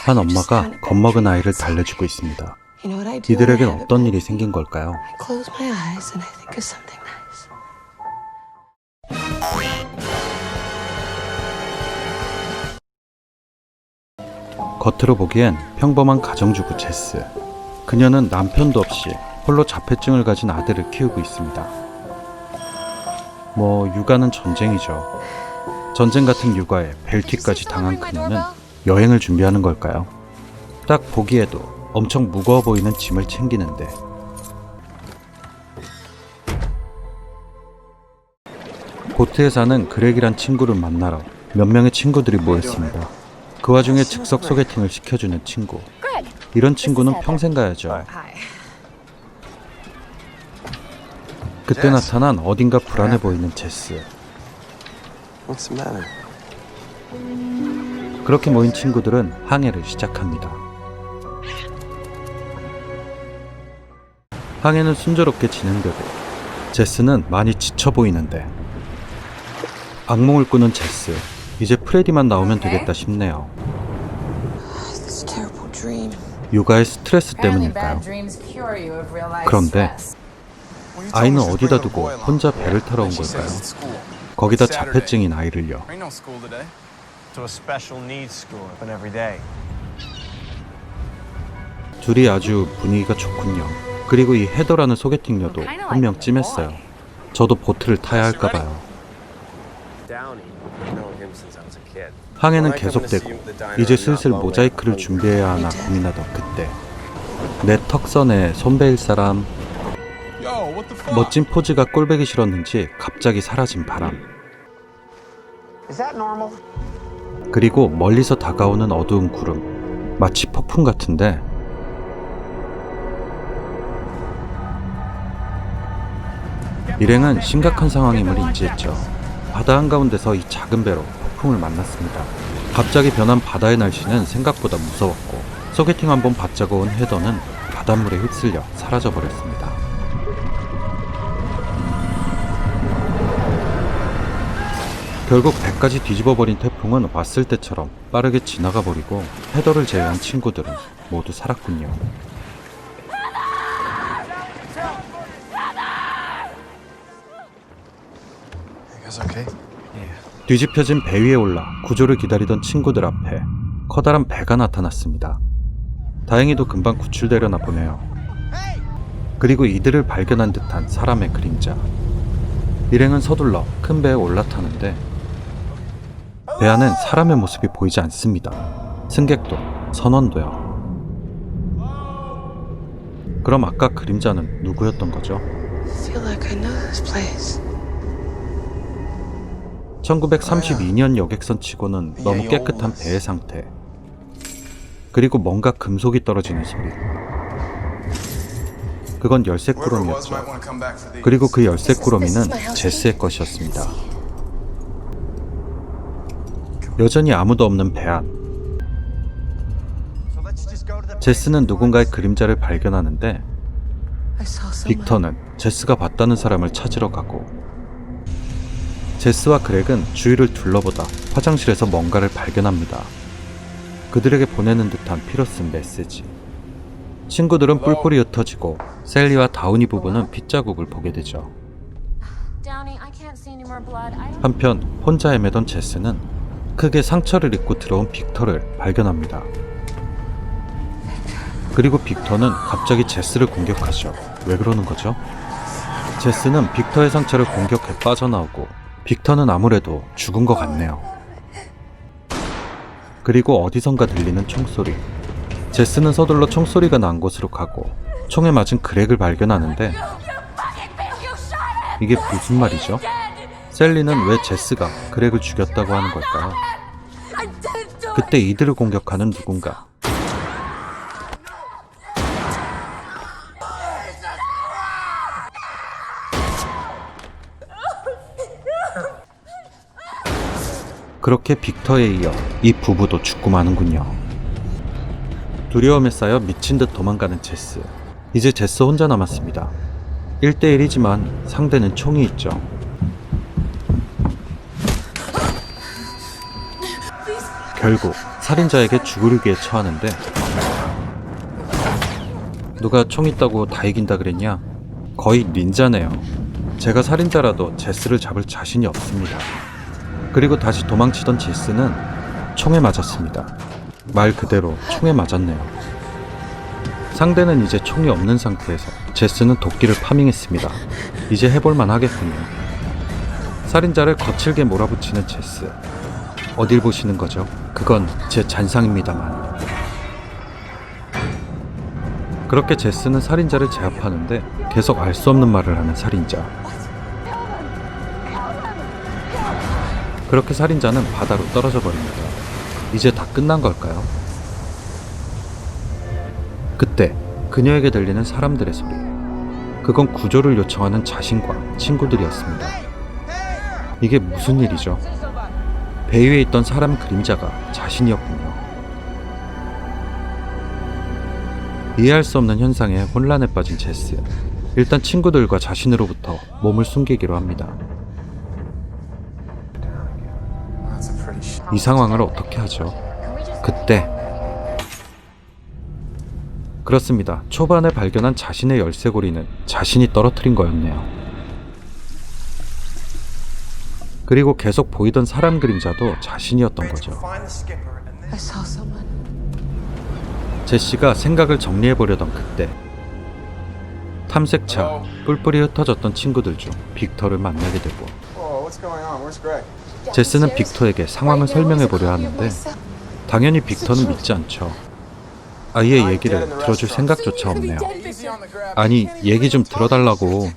한 엄마가 겁먹은 아이를 달래주고 있습니다. 이들에겐 어떤 일이 생긴 걸까요? 겉으로 보기엔 평범한 가정주부 제스. 그녀는 남편도 없이 홀로 자폐증을 가진 아들을 키우고 있습니다. 육아는 전쟁이죠. 전쟁 같은 육아에 벨티까지 당한 그녀는 여행을 준비하는 걸까요? 딱 보기에도 엄청 무거워 보이는 짐을 챙기는데 보트에 사는 그렉이란 친구를 만나러 몇 명의 친구들이 모였습니다. 그 와중에 즉석 소개팅을 시켜주는 친구. 이런 친구는 평생 가야죠. 그때 나타난 어딘가 불안해 보이는 제스. 그렇게 모인 친구들은 항해를 시작합니다. 항해는 순조롭게 진행되고 제스는 많이 지쳐 보이는데 악몽을 꾸는 제스. 이제 프레디만 나오면 되겠다 싶네요. 육아의 스트레스 때문일까요? 그런데 아이는 어디다 두고 혼자 배를 타러 온 걸까요? 거기다 자폐증인 아이를요. 둘이 아주 분위기가 좋군요. 그리고 이 헤더라는 소개팅녀도 한 명 찜했어요. 저도 보트를 타야 할까봐요. 항해는 계속되고 이제 슬슬 모자이크를 준비해야 하나 고민하던 그때 내 턱선에 손베일 사람. 멋진 포즈가 꼴보기 싫었는지 갑자기 사라진 바람. 그리고 멀리서 다가오는 어두운 구름. 마치 폭풍 같은데 일행은 심각한 상황임을 인지했죠. 바다 한가운데서 이 작은 배로 폭풍을 만났습니다. 갑자기 변한 바다의 날씨는 생각보다 무서웠고 소개팅 한번 받자고 온 헤더는 바닷물에 휩쓸려 사라져버렸습니다. 결국 배까지 뒤집어버린 태풍은 왔을 때처럼 빠르게 지나가 버리고 헤더를 제외한 친구들은 모두 살았군요. 뒤집혀진 배 위에 올라 구조를 기다리던 친구들 앞에 커다란 배가 나타났습니다. 다행히도 금방 구출되려나 보네요. 그리고 이들을 발견한 듯한 사람의 그림자. 일행은 서둘러 큰 배에 올라타는데 배 안엔 사람의 모습이 보이지 않습니다. 승객도 선원도요. 그럼 아까 그림자는 누구였던 거죠? 1932년 여객선 치고는 너무 깨끗한 배의 상태. 그리고 뭔가 금속이 떨어지는 소리. 그건 열쇠꾸러미였죠. 그리고 그 열쇠꾸러미는 제스의 것이었습니다. 여전히 아무도 없는 배 안. 제스는 누군가의 그림자를 발견하는데 빅터는 제스가 봤다는 사람을 찾으러 가고 제스와 그렉은 주위를 둘러보다 화장실에서 뭔가를 발견합니다. 그들에게 보내는 듯한 피로 쓴 메시지. 친구들은 뿔뿔이 흩어지고 셀리와 다우니 부부는 핏자국을 보게 되죠. 한편 혼자 헤매던 제스는 크게 상처를 입고 들어온 빅터를 발견합니다. 그리고 빅터는 갑자기 제스를 공격하죠. 왜 그러는 거죠? 제스는 빅터의 상처를 공격해 빠져나오고 빅터는 아무래도 죽은 것 같네요. 그리고 어디선가 들리는 총소리. 제스는 서둘러 총소리가 난 곳으로 가고 총에 맞은 그렉을 발견하는데 이게 무슨 말이죠? 셀리는 왜 제스가 그렉을 죽였다고 하는 걸까요? 그때 이들을 공격하는 누군가. 그렇게 빅터에 이어 이 부부도 죽고 마는군요. 두려움에 쌓여 미친 듯 도망가는 제스. 이제 제스 혼자 남았습니다. 1대1이지만 상대는 총이 있죠. 결국 살인자에게 죽으르기에 처하는데, 누가 총 있다고 다 이긴다 그랬냐? 거의 닌자네요. 제가 살인자라도 제스를 잡을 자신이 없습니다. 그리고 다시 도망치던 제스는 총에 맞았습니다. 말 그대로 총에 맞았네요. 상대는 이제 총이 없는 상태에서 제스는 도끼를 파밍했습니다. 이제 해볼만 하겠군요. 살인자를 거칠게 몰아붙이는 제스. 어딜 보시는 거죠? 그건 제 잔상입니다만. 그렇게 제스는 살인자를 제압하는데 계속 알 수 없는 말을 하는 살인자. 그렇게 살인자는 바다로 떨어져 버립니다. 이제 다 끝난 걸까요? 그때 그녀에게 들리는 사람들의 소리. 그건 구조를 요청하는 자신과 친구들이었습니다. 이게 무슨 일이죠? 배 위에 있던 사람 그림자가 자신이었군요. 이해할 수 없는 현상에 혼란에 빠진 제스. 일단 친구들과 자신으로부터 몸을 숨기기로 합니다. 이 상황을 어떻게 하죠? 그때 그렇습니다. 초반에 발견한 자신의 열쇠고리는 자신이 떨어뜨린 거였네요. 그리고 계속 보이던 사람 그림자도 자신이었던 거죠. 제시가 생각을 정리해보려던 그때 탐색차 뿔뿔이 흩어졌던 친구들 중 빅터를 만나게 되고, 제스는 빅터에게 상황을 설명해보려 하는데 당연히 빅터는 믿지 않죠. 아예 얘기를 들어줄 생각조차 없네요. 아니, 얘기 좀 들어달라고.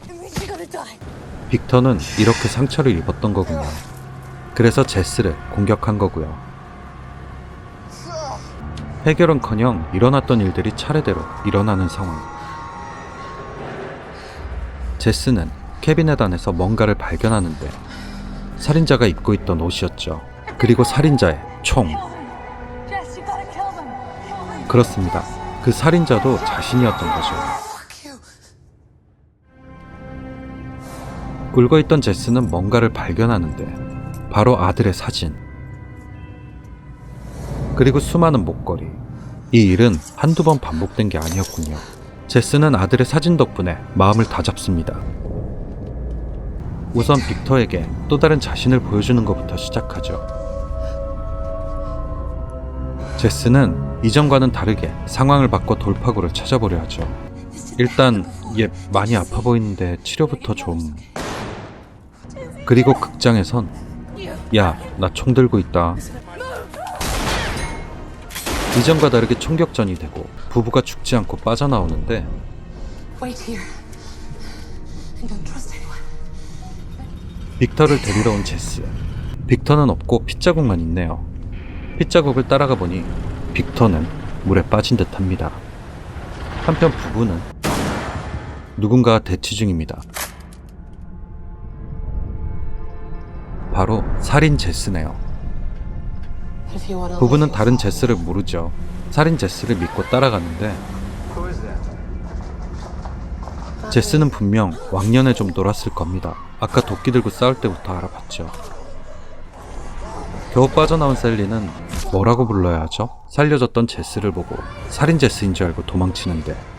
빅터는 이렇게 상처를 입었던 거군요. 그래서 제스를 공격한 거고요. 해결은커녕 일어났던 일들이 차례대로 일어나는 상황. 제스는 캐비넷 안에서 뭔가를 발견하는데 살인자가 입고 있던 옷이었죠. 그리고 살인자의 총. 그렇습니다. 그 살인자도 자신이었던 거죠. 울고있던 제스는 뭔가를 발견하는데 바로 아들의 사진, 그리고 수많은 목걸이. 이 일은 한두 번 반복된 게 아니었군요. 제스는 아들의 사진 덕분에 마음을 다잡습니다. 우선 빅터에게 또 다른 자신을 보여주는 것부터 시작하죠. 제스는 이전과는 다르게 상황을 바꿔 돌파구를 찾아보려 하죠. 일단 얘 많이 아파 보이는데 치료부터 좀. 그리고 극장에선 야, 나 총 들고 있다. 이전과 다르게 총격전이 되고 부부가 죽지 않고 빠져나오는데 빅터를 데리러 온 제스. 빅터는 없고 핏자국만 있네요. 핏자국을 따라가 보니 빅터는 물에 빠진 듯합니다. 한편 부부는 누군가와 대치 중입니다. 바로 살인 제스네요. 부부는 다른 제스를 모르죠. 살인 제스를 믿고 따라가는데 제스는 분명 왕년에 좀 놀았을 겁니다. 아까 도끼 들고 싸울 때부터 알아봤죠. 겨우 빠져나온 셀리는 뭐라고 불러야 하죠? 살려줬던 제스를 보고 살인 제스인 줄 알고 도망치는데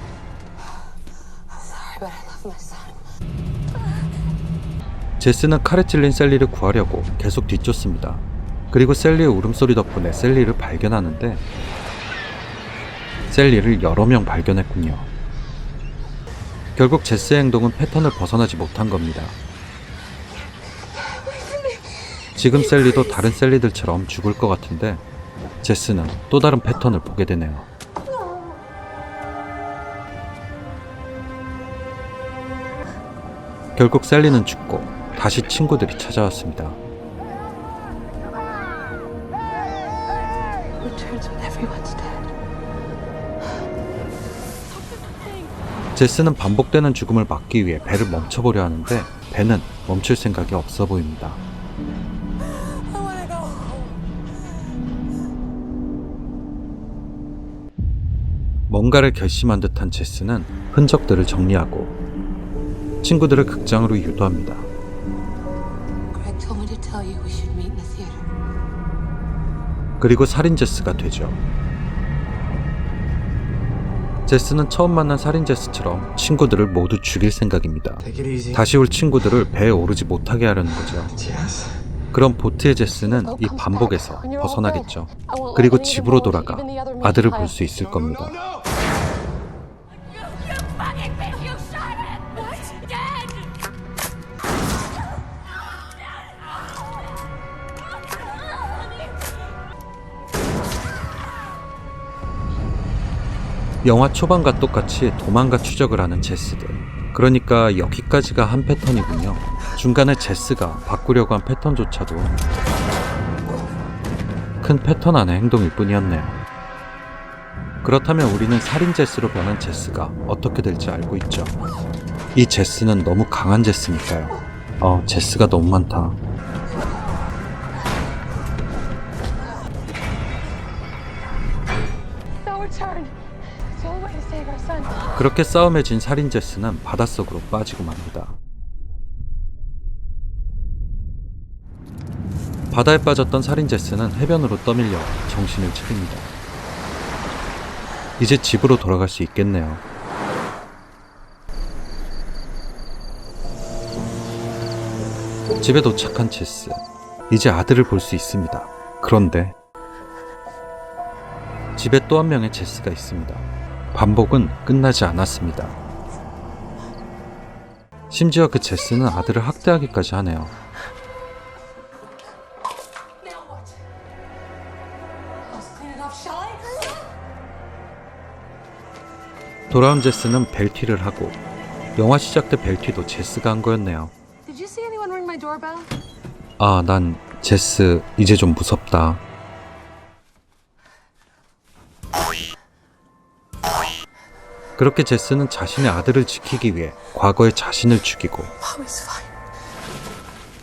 제스는 칼에 찔린 셀리를 구하려고 계속 뒤쫓습니다. 그리고 셀리의 울음소리 덕분에 셀리를 발견하는데 셀리를 여러 명 발견했군요. 결국 제스의 행동은 패턴을 벗어나지 못한 겁니다. 지금 셀리도 다른 셀리들처럼 죽을 것 같은데 제스는 또 다른 패턴을 보게 되네요. 결국 셀리는 죽고 다시 친구들이 찾아왔습니다. 제스는 반복되는 죽음을 막기 위해 배를 멈춰보려 하는데 배는 멈출 생각이 없어 보입니다. 뭔가를 결심한 듯한 제스는 흔적들을 정리하고 친구들을 극장으로 유도합니다. 그리고 살인 제스가 되죠. 제스는 처음 만난 살인 제스처럼 친구들을 모두 죽일 생각입니다. 다시 올 친구들을 배에 오르지 못하게 하려는 거죠. 그럼 보트의 제스는 이 반복에서 벗어나겠죠. 그리고 집으로 돌아가 아들을 볼 수 있을 겁니다. 영화 초반과 똑같이 도망가 추적을 하는 제스들. 그러니까 여기까지가 한 패턴이군요. 중간에 제스가 바꾸려고 한 패턴조차도 큰 패턴 안의 행동일 뿐이었네요. 그렇다면 우리는 살인 제스로 변한 제스가 어떻게 될지 알고 있죠. 이 제스는 너무 강한 제스니까요. 제스가 너무 많다. 그렇게 싸움에 진 살인 제스는 바닷속으로 빠지고 맙니다. 바다에 빠졌던 살인 제스는 해변으로 떠밀려 정신을 차립니다. 이제 집으로 돌아갈 수 있겠네요. 집에 도착한 제스. 이제 아들을 볼 수 있습니다. 그런데 집에 또 한 명의 제스가 있습니다. 반복은 끝나지 않았습니다. 심지어 그 제스는 아들을 학대하기까지 하네요. 돌아온 제스는 벨튀를 하고 영화 시작 때 벨튀도 제스가 한 거였네요. 난 제스 이제 좀 무섭다. 그렇게 제스는 자신의 아들을 지키기 위해 과거의 자신을 죽이고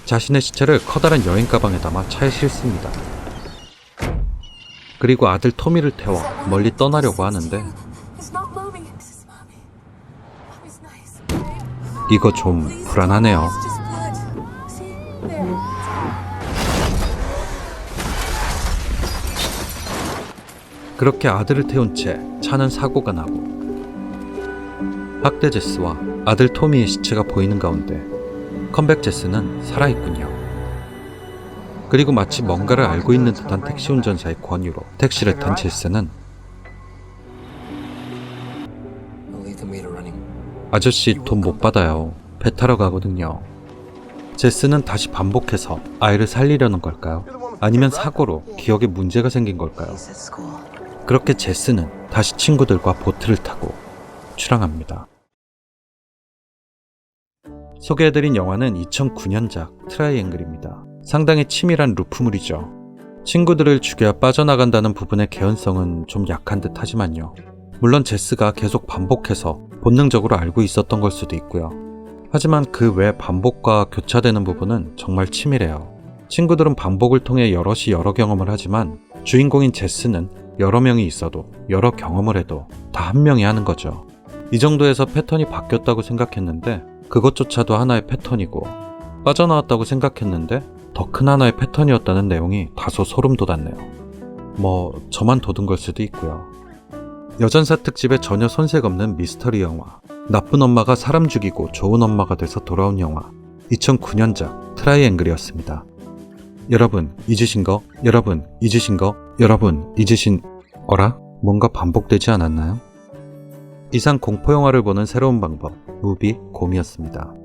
자신의 시체를 커다란 여행 가방에 담아 차에 싣습니다. 그리고 아들 토미를 태워 멀리 떠나려고 하는데 이거 좀 불안하네요. 그렇게 아들을 태운 채 차는 사고가 나고 학대 제스와 아들 토미의 시체가 보이는 가운데 컴백 제스는 살아있군요. 그리고 마치 뭔가를 알고 있는 듯한 택시 운전사의 권유로 택시를 탄 제스는 아저씨 돈 못 받아요. 배 타러 가거든요. 제스는 다시 반복해서 아이를 살리려는 걸까요? 아니면 사고로 기억에 문제가 생긴 걸까요? 그렇게 제스는 다시 친구들과 보트를 타고 출항합니다. 소개해드린 영화는 2009년작 트라이앵글입니다. 상당히 치밀한 루프물이죠. 친구들을 죽여야 빠져나간다는 부분의 개연성은 좀 약한 듯 하지만요. 물론 제스가 계속 반복해서 본능적으로 알고 있었던 걸 수도 있고요. 하지만 그 외 반복과 교차되는 부분은 정말 치밀해요. 친구들은 반복을 통해 여럿이 여러 경험을 하지만 주인공인 제스는 여러 명이 있어도 여러 경험을 해도 다 한 명이 하는 거죠. 이 정도에서 패턴이 바뀌었다고 생각했는데 그것조차도 하나의 패턴이고 빠져나왔다고 생각했는데 더 큰 하나의 패턴이었다는 내용이 다소 소름 돋았네요. 저만 돋은 걸 수도 있고요. 여전사 특집에 전혀 손색 없는 미스터리 영화, 나쁜 엄마가 사람 죽이고 좋은 엄마가 돼서 돌아온 영화 2009년작 트라이앵글이었습니다. 여러분 잊으신 거? 어라? 뭔가 반복되지 않았나요? 이상 공포영화를 보는 새로운 방법 무비곰이었습니다.